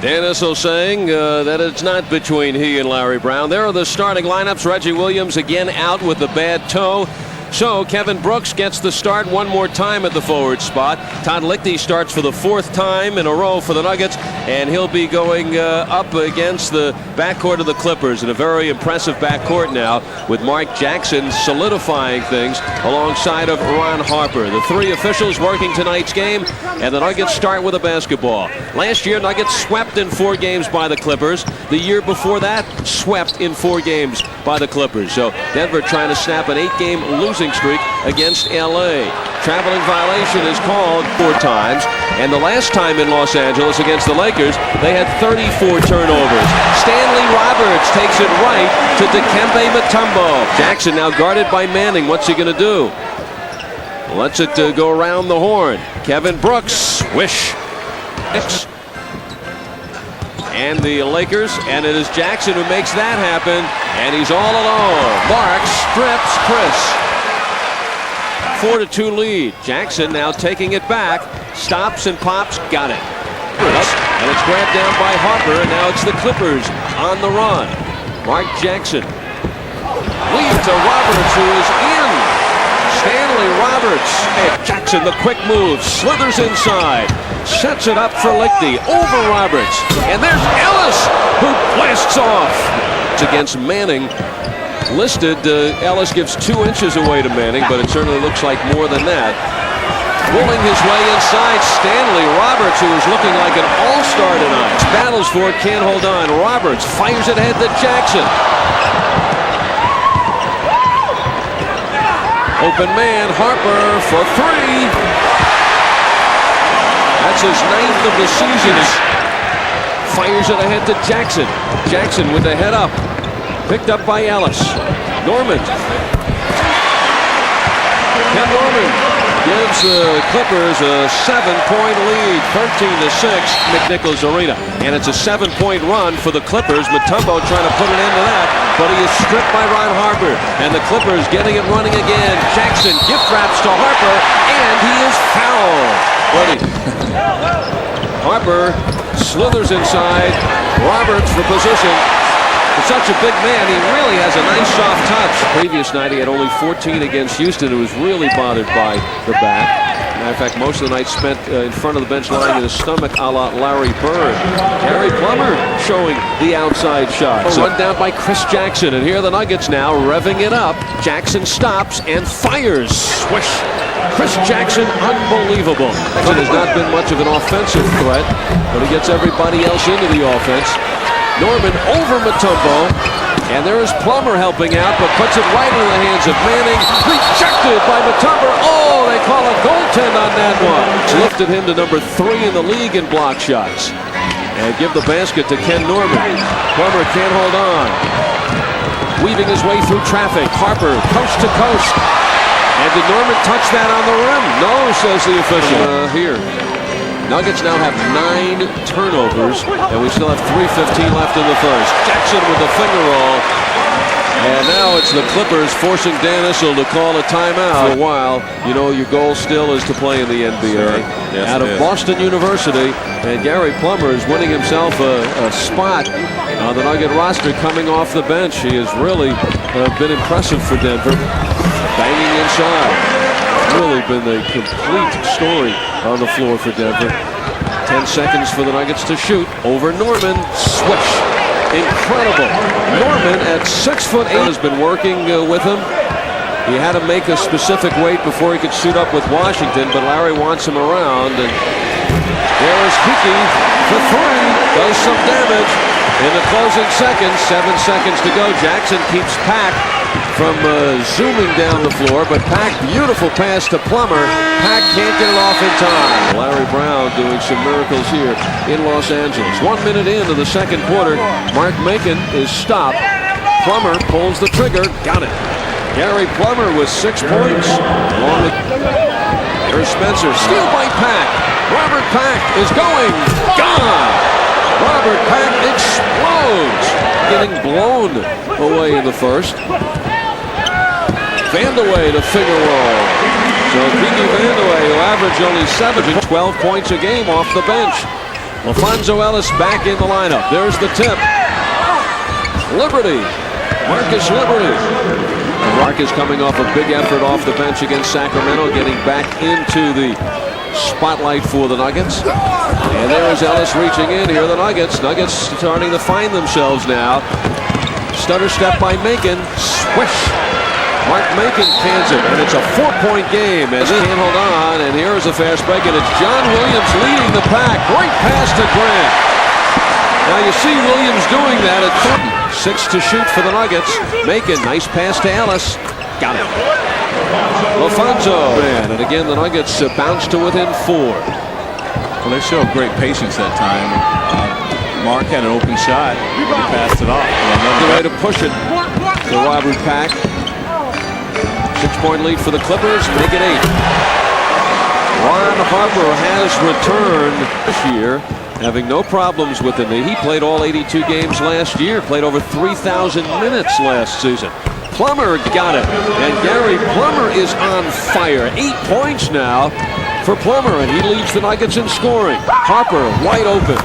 Dan Issel saying that it's not between he and Larry Brown. There are the starting lineups. Reggie Williams again out with the bad toe. So Kevin Brooks gets the start one more time at the forward spot. Todd Lichty starts for the fourth time in a row for the Nuggets, and he'll be going up against the backcourt of the Clippers in a very impressive backcourt now, with Mark Jackson solidifying things alongside of Ron Harper. The three officials working tonight's game, and the Nuggets start with a basketball. Last year, Nuggets swept in 4 games by the Clippers. The year before that, swept in 4 games by the Clippers. So Denver trying to snap an 8-game losing streak against LA. Traveling violation is called 4 times, and the last time in Los Angeles against the Lakers, they had 34 turnovers. Stanley Roberts takes it right to Dikembe Mutombo. Jackson now guarded by Manning. What's he going to do? Lets it go around the horn. Kevin Brooks, swish. And the Lakers, and it is Jackson who makes that happen, and he's all alone. Mark strips Chris. 4-2 lead. Jackson now taking it back, stops and pops, got it. And it's grabbed down by Harper, and now it's the Clippers on the run. Mark Jackson. Lead to Roberts, who is in. Stanley Roberts. And Jackson, the quick move, slithers inside. Sets it up for Lichty, over Roberts. And there's Ellis, who blasts off. It's against Manning. Listed, Ellis gives 2 inches away to Manning, but it certainly looks like more than that. Pulling his way inside, Stanley Roberts, who is looking like an all-star tonight. Battles for it, can't hold on. Roberts fires it ahead to Jackson. Open man, Harper for 3. That's his 9th of the season. Fires it ahead to Jackson. Jackson with the head up. Picked up by Ellis. Norman. Ken Norman gives the Clippers a 7-point lead, 13-6, McNichols Arena. And it's a 7-point run for the Clippers. Mutombo trying to put an end to that, but he is stripped by Ron Harper. And the Clippers getting it running again. Jackson gift wraps to Harper, and he is fouled. Harper slithers inside. Roberts for position. For such a big man, he really has a nice soft touch. Previous night, he had only 14 against Houston, who was really bothered by the back. Matter of fact, most of the night spent in front of the bench lying in his stomach, a la Larry Bird. Gary Plummer showing the outside shot. Run down by Chris Jackson, and here are the Nuggets now revving it up. Jackson stops and fires. Swish. Chris Jackson, unbelievable. Jackson has not been much of an offensive threat, but he gets everybody else into the offense. Norman over Mutombo, and there is Plummer helping out, but puts it right into the hands of Manning. Rejected by Mutombo. Oh, they call a goaltend on that one. It's lifted him to number 3 in the league in block shots. And give the basket to Ken Norman. Plummer can't hold on. Weaving his way through traffic. Harper, coast to coast. And did Norman touch that on the rim? No, says the official. Here. Nuggets now have 9 turnovers, and we still have 3:15 left in the first. Jackson with the finger roll. And now it's the Clippers forcing Dan Issel to call a timeout. For a while, you know, your goal still is to play in the NBA. Sure. Yes, out of Boston University, and Gary Plummer is winning himself a spot on the Nugget roster coming off the bench. He has really been impressive for Denver. Banging inside. Really been a complete story on the floor for Denver. 10 seconds for the Nuggets to shoot. Over Norman. Swish. Incredible. Norman at 6'8" has been working with him. He had to make a specific weight before he could suit up with Washington, but Larry wants him around. And there is Hickey for 3. Does some damage in the closing seconds. 7 seconds to go. Jackson keeps Pack from zooming down the floor, but Pack, beautiful pass to Plummer. Pack can't get it off in time. Larry Brown doing some miracles here in Los Angeles. 1 minute into the second quarter, Mark Macon is stopped. Plummer pulls the trigger, got it. Gary Plummer with 6 points. Here's Spencer, steal by Pack. Robert Pack is going, gone. Robert Pack explodes, getting blown away in the first. Vandeweghe to finger roll. So Kiki Vandeweghe, who averaged only 12 points a game off the bench. Alfonso Ellis back in the lineup. There's the tip. Liberty. Marcus Liberty. Marcus coming off a big effort off the bench against Sacramento, getting back into the spotlight for the Nuggets. And there is Ellis reaching in. Here are the Nuggets. Nuggets starting to find themselves now. Stutter step by Macon. Swish. Mark Macon cans it, and it's a 4-point game as he can't hold on. And here is a fast break, and it's John Williams leading the pack. Great pass to Grant. Now you see Williams doing that at 6 to shoot for the Nuggets. Macon, nice pass to Ellis. Got it. Alfonso. And again, the Nuggets bounce to within 4. Well, they showed great patience that time. Mark had an open shot. He passed it off. The way to push it to Robert Pack. 6-point lead for the Clippers. Make it 8. Ron Harper has returned this year, having no problems with the knee. He played all 82 games last year. Played over 3,000 minutes last season. Plummer got it, and Gary Plummer is on fire. 8 points now for Plummer, and he leads the Nuggets in scoring. Harper wide open.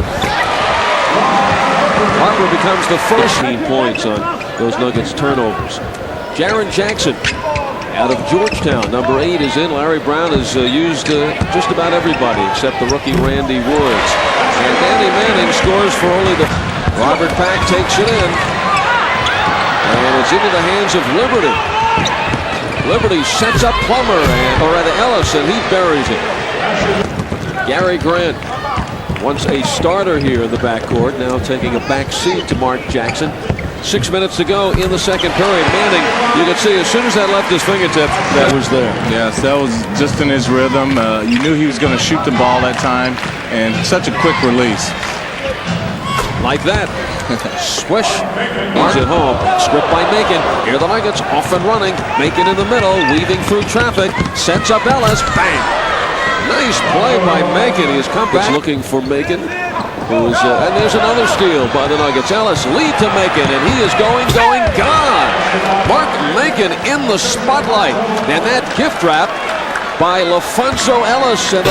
Harper becomes the first 18 points on those Nuggets turnovers. Jaren Jackson out of Georgetown, number 8 is in. Larry Brown has used just about everybody except the rookie Randy Woods. And Danny Manning scores for only the... Robert Pack takes it in. And it's into the hands of Liberty. Liberty sets up Plummer, or rather Ellis, and he buries it. Gary Grant, once a starter here in the backcourt, now taking a back seat to Mark Jackson. 6 minutes to go in the second period. Manning, you can see as soon as that left his fingertip, that was there. Yes, that was just in his rhythm. You knew he was going to shoot the ball that time, and such a quick release. Like that. Swish. He's at home. Stripped by Macon. Here the Nuggets off and running. Macon in the middle, weaving through traffic. Sets up Ellis. Bang. Nice play by Macon. He has come back. Looking for Macon. And there's another steal by the Nuggets. Ellis lead to Macon, and he is going, gone. Mark Macon in the spotlight. And that gift wrap by Alfonso Ellis. And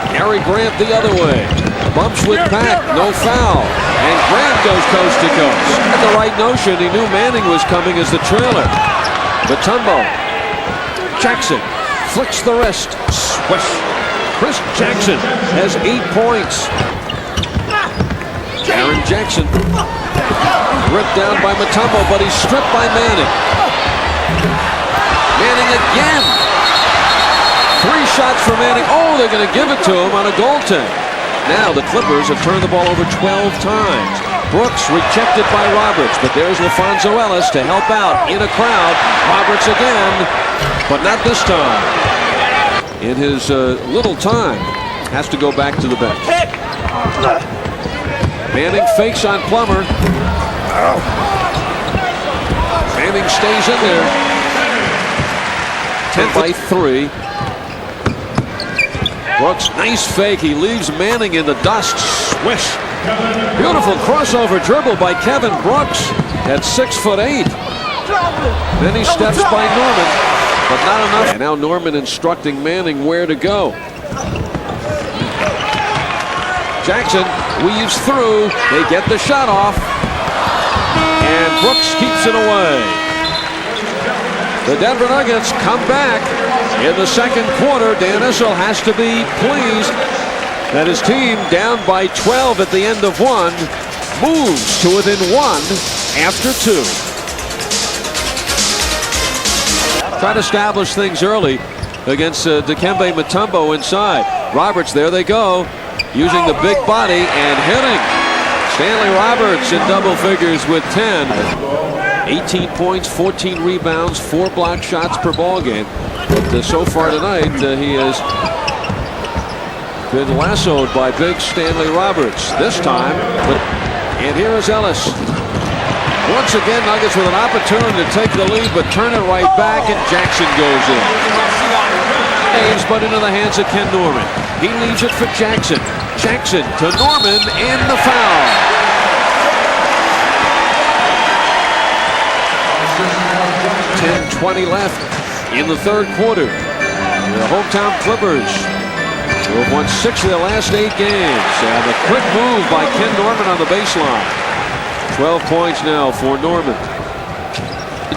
Gary Grant the other way. Bumps with Pack, no foul. And Grant goes coast to coast. At the right notion, he knew Manning was coming as the trailer. Mutombo. Jackson flicks the wrist. Swish. Chris Jackson has 8 points. Jaren Jackson ripped down by Mutombo, but he's stripped by Manning. Manning again. 3 shots for Manning. Oh, they're going to give it to him on a goaltend. Now the Clippers have turned the ball over 12 times. Brooks rejected by Roberts, but there's Alfonso Ellis to help out in a crowd. Roberts again, but not this time. In his little time, has to go back to the bench. Manning fakes on Plummer. Manning stays in there. 10 by 3. Brooks, nice fake. He leaves Manning in the dust. Swish. Beautiful crossover dribble by Kevin Brooks at 6'8". Then he steps by Norman. But not enough. And now Norman instructing Manning where to go. Jackson weaves through. They get the shot off. And Brooks keeps it away. The Denver Nuggets come back in the second quarter. Dan Issel has to be pleased that his team, down by 12 at the end of 1, moves to within 1 after 2. Try to establish things early against Dikembe Mutombo inside. Roberts, there they go, using the big body and hitting. Stanley Roberts in double figures with 10. 18 points, 14 rebounds, 4 block shots per ball game. But so far tonight, he has been lassoed by big Stanley Roberts this time. And here is Ellis. Once again, Nuggets with an opportunity to take the lead, but turn it right back, and Jackson goes in. But into the hands of Ken Norman. He leaves it for Jackson. Jackson to Norman, and the foul. .20 left in the third quarter. The hometown Clippers who have won 6 of their last 8 games. And a quick move by Ken Norman on the baseline. 12 points now for Norman.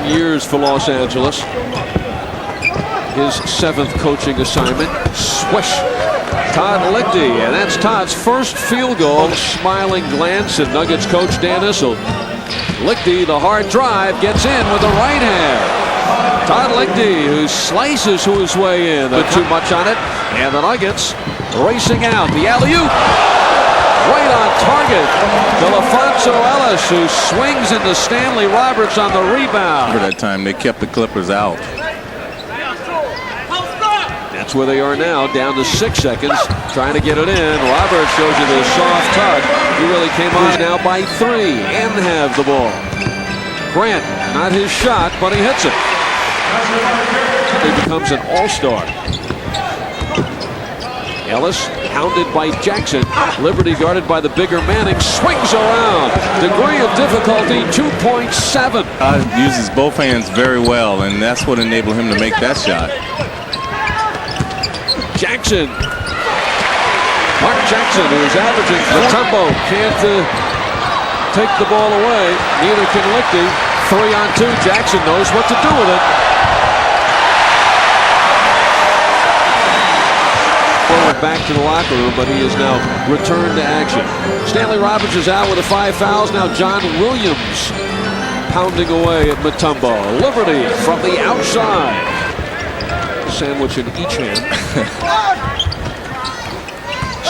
Years for Los Angeles. His 7th coaching assignment. Swish. Todd Lichty, and that's Todd's first field goal. Smiling glance at Nuggets coach Dan Issel. Lichty, the hard drive, gets in with the right hand. Todd Lichty, who slices his way in. Put too much on it, and the Nuggets racing out. The alley-oop, right on target. Alfonso Ellis, who swings into Stanley Roberts on the rebound. For that time, they kept the Clippers out. That's where they are now, down to 6 seconds, trying to get it in. Roberts shows you the soft tug. He really came on now by 3 and have the ball. Grant, not his shot, but he hits it. He becomes an all-star. Ellis, hounded by Jackson. Liberty guarded by the bigger Manning, swings around. Degree of difficulty, 2.7. Uses both hands very well, and that's what enabled him to make that shot. Jackson. Mark Jackson, who's averaging Mutombo, can't take the ball away. Neither can Lichty. 3-on-2. Jackson knows what to do with it. Forward back to the locker room, but he is now returned to action. Stanley Roberts is out with the 5 fouls. Now John Williams pounding away at Mutombo. Liberty from the outside. Sandwich in each hand.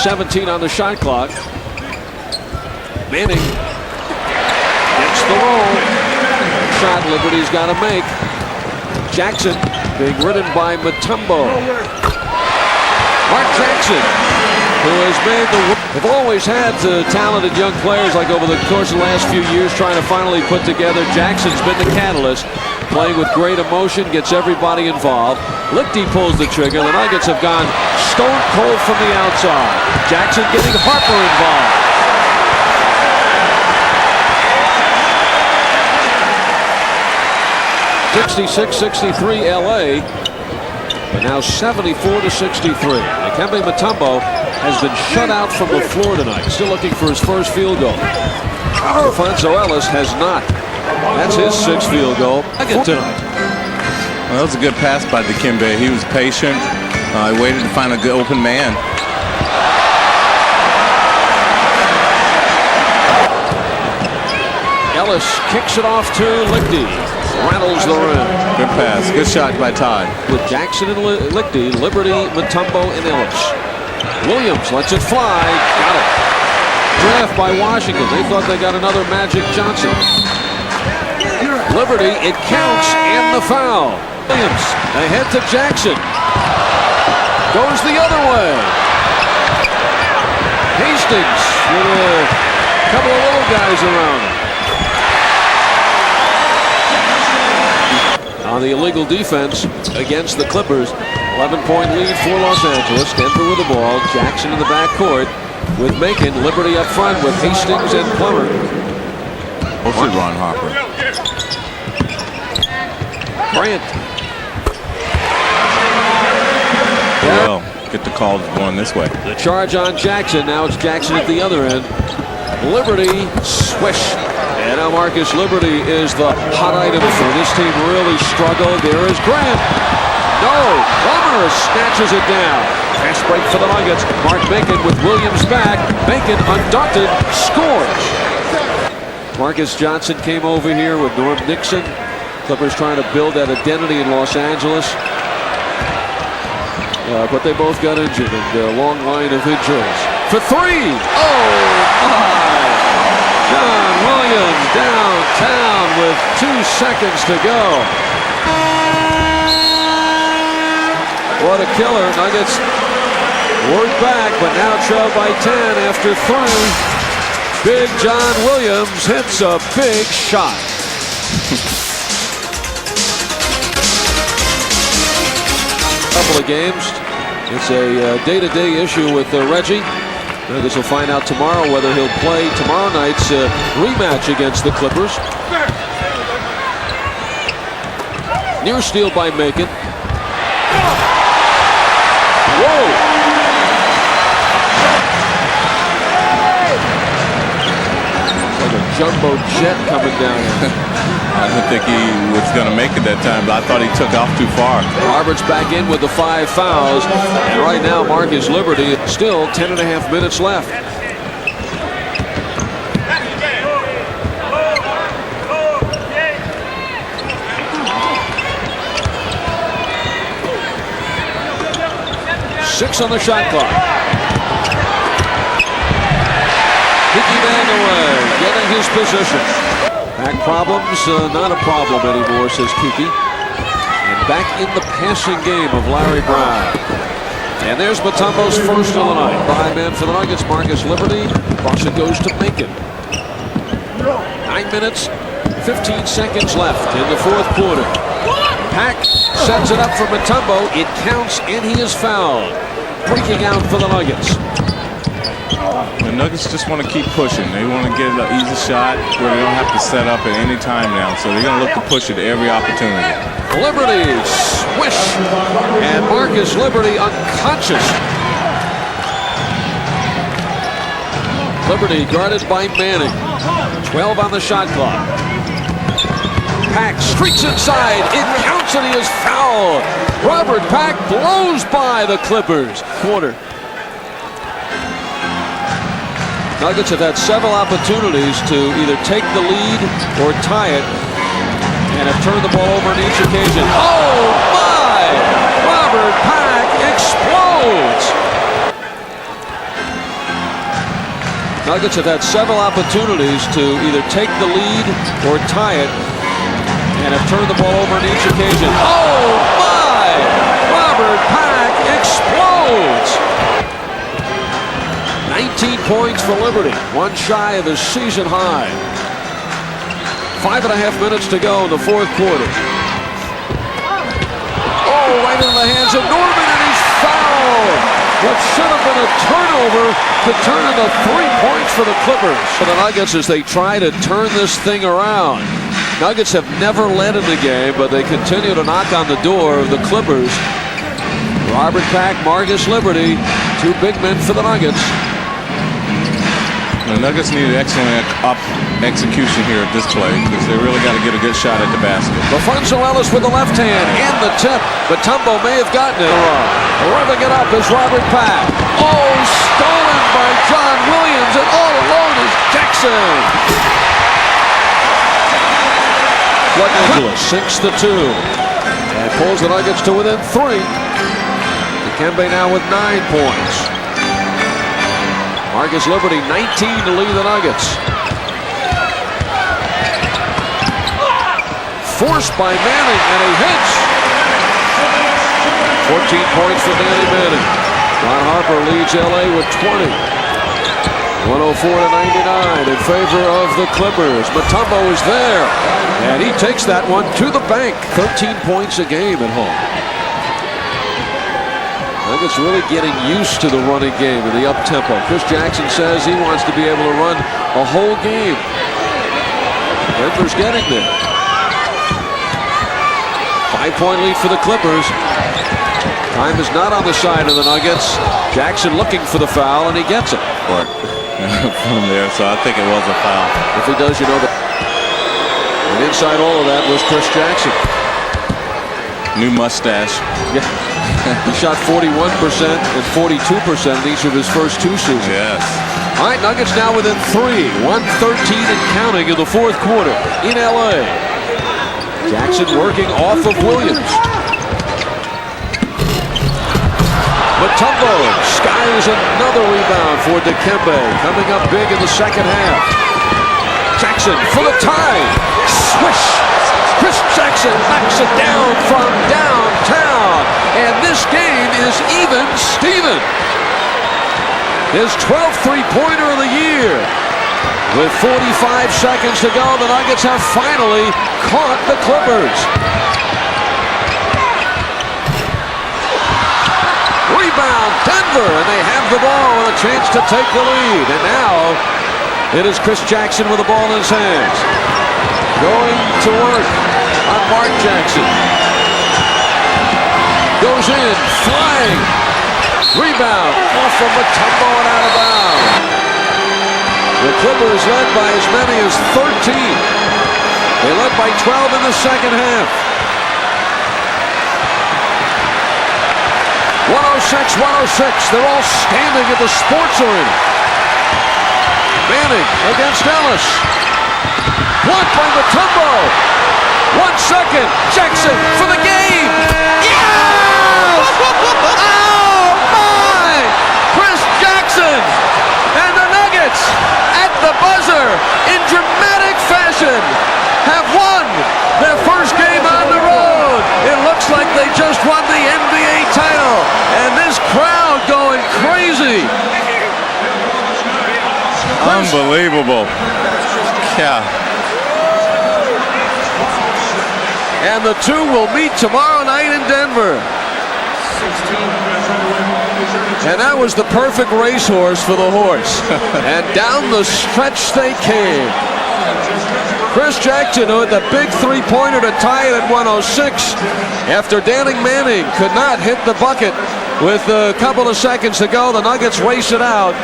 17 on the shot clock. Manning gets the roll. Shot Liberty's got to make. Jackson being ridden by Mutombo. Mark Jackson, who has made they've always had talented young players, like over the course of the last few years, trying to finally put together. Jackson's been the catalyst, playing with great emotion, gets everybody involved. Lichty pulls the trigger. The Nuggets have gone stone cold from the outside. Jackson getting Harper involved. (66-63) LA, but now 74-63. Dikembe Mutombo has been shut out from the floor tonight. Still looking for his first field goal. Alfonso Ellis has not. That's his 6th field goal again tonight. Well, that was a good pass by Dikembe. He was patient. He waited to find a good open man. Ellis kicks it off to Lichty. Rattles the rim. Good pass. Good shot by Todd. With Jackson and Lichty, Liberty, Mutombo, and Ellis. Williams lets it fly. Got it. Draft by Washington. They thought they got another Magic Johnson. Liberty, it counts, and the foul. Williams ahead to Jackson. Goes the other way. Hastings with a couple of little guys around him. On the illegal defense against the Clippers. 11-point lead for Los Angeles. Denver with the ball. Jackson in the backcourt with Macon. Liberty up front with Hastings and Plummer. Mostly Ron Harper. Grant. Well, get the call going this way. The charge on Jackson. Now it's Jackson at the other end. Liberty, swish. And now Marcus Liberty is the hot item for this team. Really struggled. There is Grant. No. Plummer snatches it down. Fast break for the Nuggets. Mark Macon with Williams back. Macon, undaunted, scores. Marcus Johnson came over here with Norm Nixon. Clippers trying to build that identity in Los Angeles. But they both got injured, and a long line of injuries. For 3. Oh, my. John Williams downtown with 2 seconds to go. What a killer. Nuggets work back, but now trail by 10 after 3. Big John Williams hits a big shot. Couple of games. It's a day-to-day issue with Reggie. I guess we'll find out tomorrow whether he'll play tomorrow night's rematch against the Clippers. Near steal by Macon. Whoa! jumbo jet coming down here. I didn't think he was going to make it that time, but I thought he took off too far. Roberts back in with the 5 fouls. And right now, Marcus Liberty, still 10.5 minutes left. Six on the shot clock. Kiki Bang away, getting his position. Back problems, not a problem anymore, says Kiki. And back in the passing game of Larry Brown. And there's Mutombo's first of the night. Behind man for the Nuggets, Marcus Liberty. Across it goes to Macon. 9 minutes, 15 seconds left in the fourth quarter. Pack sets it up for Mutombo. It counts, and he is fouled. Breaking out for the Nuggets. The Nuggets just want to keep pushing. They want to get an easy shot where they don't have to set up at any time now. So they're going to look to push it every opportunity. Liberty, swish, and Marcus Liberty unconscious. Liberty guarded by Manning. 12 on the shot clock. Pack streaks inside. It counts, and he is fouled. Robert Pack blows by the Clippers. Quarter. Nuggets have had several opportunities to either take the lead or tie it, and have turned the ball over on each occasion. Oh my! Robert Pack explodes! Nuggets have had several opportunities to either take the lead or tie it, and have turned the ball over on each occasion. Oh my! Robert Pack explodes! 19 points for Liberty, one shy of his season high. 5.5 minutes to go in the fourth quarter. Oh, right into the hands of Norman, and he's fouled. What should have been a turnover to turn into 3 points for the Clippers. For the Nuggets as they try to turn this thing around. Nuggets have never led in the game, but they continue to knock on the door of the Clippers. Robert Pack, Marcus Liberty, two big men for the Nuggets. The Nuggets need excellent execution here at this play because they really got to get a good shot at the basket. LaFonso Ellis with the left hand and the tip. Mutombo may have gotten it. Revving it up is Robert Pack. Oh, stolen by John Williams, and all alone is Jackson. Nicholas sinks the 2 and pulls the Nuggets to within 3. Dikembe now with 9 points. Marcus Liberty 19 to lead the Nuggets. Forced by Manning, and he hits. 14 points for Danny Manning. Ron Harper leads LA with 20. 104-99 in favor of the Clippers. Mutombo is there, and he takes that one to the bank. 13 points a game at home. Nuggets really getting used to the running game and the up-tempo. Chris Jackson says he wants to be able to run a whole game. Denver's getting there. 5-point lead for the Clippers. Time is not on the side of the Nuggets. Jackson looking for the foul, and he gets it. From there, so I think it was a foul. If he does, you know that. And inside all of that was Chris Jackson. New mustache. Yeah. He shot 41% and 42% in each of his first 2 seasons. Yes. All right, Nuggets now within 3. 1:13 and counting in the fourth quarter in LA. Jackson working off of Williams. Mutombo skies another rebound for Dikembe, coming up big in the second half. Jackson for the tie. Swish! Chris Jackson knocks it down from downtown. And this game is even Steven. His 12th three-pointer of the year. With 45 seconds to go, the Nuggets have finally caught the Clippers. Rebound, Denver, and they have the ball and a chance to take the lead. And now it is Chris Jackson with the ball in his hands. Going to work on Mark Jackson. Goes in, flying. Rebound off of Mutombo and out of bounds. The Clippers led by as many as 13. They led by 12 in the second half. 106-106. They're all standing at the sports arena. Manning against Ellis. Blocked by Mutombo. 1 second. Jackson for the game. Yes! Oh my! Chris Jackson and the Nuggets at the buzzer in dramatic fashion have won their first game on the road. It looks like they just won the NBA title, and this crowd going crazy. Unbelievable. Yeah. And the two will meet tomorrow night in Denver. And that was the perfect racehorse for the horse. And down the stretch they came. Chris Jackson, who had the big three-pointer to tie it at 106 after Manning could not hit the bucket with a couple of seconds to go. The Nuggets race it out.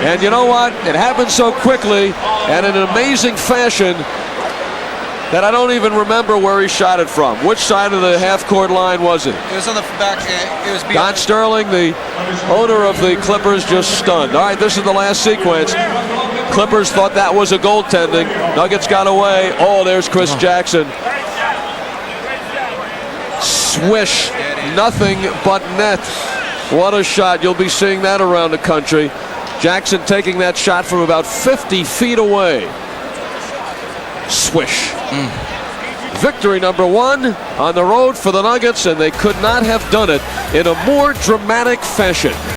And you know what? It happened so quickly and in an amazing fashion that I don't even remember where he shot it from. Which side of the half-court line was it? It was on the back. It was Don Sterling, the owner of the Clippers, just stunned. All right, this is the last sequence. Clippers thought that was a goaltending. Nuggets got away. Oh, there's Chris Jackson. Swish. Nothing but net. What a shot. You'll be seeing that around the country. Jackson taking that shot from about 50 feet away. Swish. Victory number 1 on the road for the Nuggets, and they could not have done it in a more dramatic fashion.